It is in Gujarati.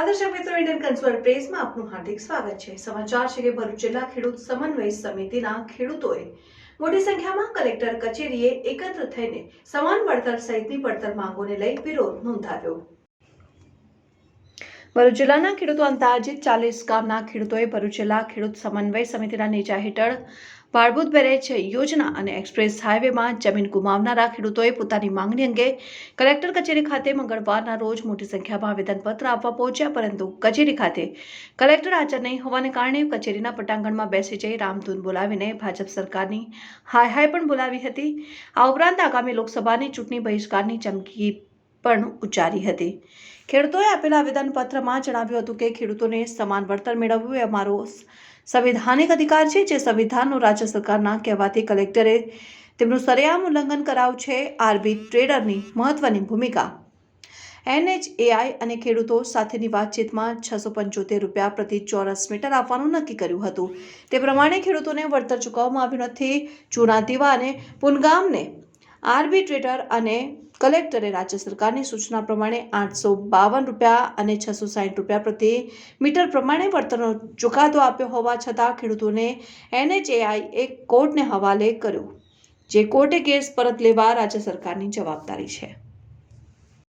નમસ્કાર દર્શક મિત્રો, ઇન્ડિયન કન્સ્યુલર પ્રેસમાં આપનું હાર્દિક સ્વાગત છે। સમાચાર છે કે ભરૂચ જિલ્લા ખેડૂત સમન્વય સમિતિના ખેડૂતોએ મોટી સંખ્યામાં કલેક્ટર કચેરીએ એકત્ર થઈને સમાન વળતર સહિતની પડતર માંગોને લઈ વિરોધ નોંધાવ્યો। ભરૂચ જિલ્લાના ખેડૂતો અંદાજિત 40 ગામના ખેડૂતોએ ભરૂચ જિલ્લા ખેડૂત સમન્વય સમિતિના નેજા હેઠળ ભાડભૂત બેરેજ યોજના અને એક્સપ્રેસ હાઈવેમાં જમીન ગુમાવનારા ખેડૂતોએ પોતાની માંગણી અંગે કલેક્ટર કચેરી ખાતે મંગળવારના રોજ મોટી સંખ્યામાં આવેદનપત્ર આપવા પહોંચ્યા, પરંતુ કચેરી ખાતે કલેક્ટર હાજર નહીં હોવાને કારણે કચેરીના પટાંગણમાં બેસી જઈ રામધૂન બોલાવીને ભાજપ સરકારની હાય પણ બોલાવી હતી। આ ઉપરાંત આગામી લોકસભાની ચૂંટણી બહિષ્કારની ચમકી પણ ઉચ્ચારી હતી। ખેડૂતોએ આપેલા આવેદનપત્રમાં જણાવ્યું હતું કે ખેડૂતોને સમાન વળતર મેળવવું એ અમારો સંવિધાનિક અધિકાર છે, જે સંવિધાનનો રાજ્ય સરકારના કહેવાથી કલેક્ટરે તેમનું સરેઆમ ઉલ્લંઘન કરાયું છે। આર્બિટ્રેટરની મહત્વની ભૂમિકા NHAI અને ખેડૂતો સાથેની વાતચીતમાં ₹675 પ્રતિ ચોરસ મીટર આપવાનું નક્કી કર્યું હતું। તે પ્રમાણે ખેડૂતોને વળતર ચૂકવવામાં આવ્યું નથી। જૂના દીવા અને પુનગામને આર્બિટ્રેટર અને કલેક્ટરે રાજ્ય સરકારની સૂચના પ્રમાણે ₹852 અને ₹660 પ્રતિ મીટર પ્રમાણે વળતરનો ચુકાદો આપ્યો હોવા છતાં ખેડૂતોને NHAI કોર્ટને હવાલે કર્યો, જે કોર્ટે કેસ પરત લેવા રાજ્ય સરકારની જવાબદારી છે।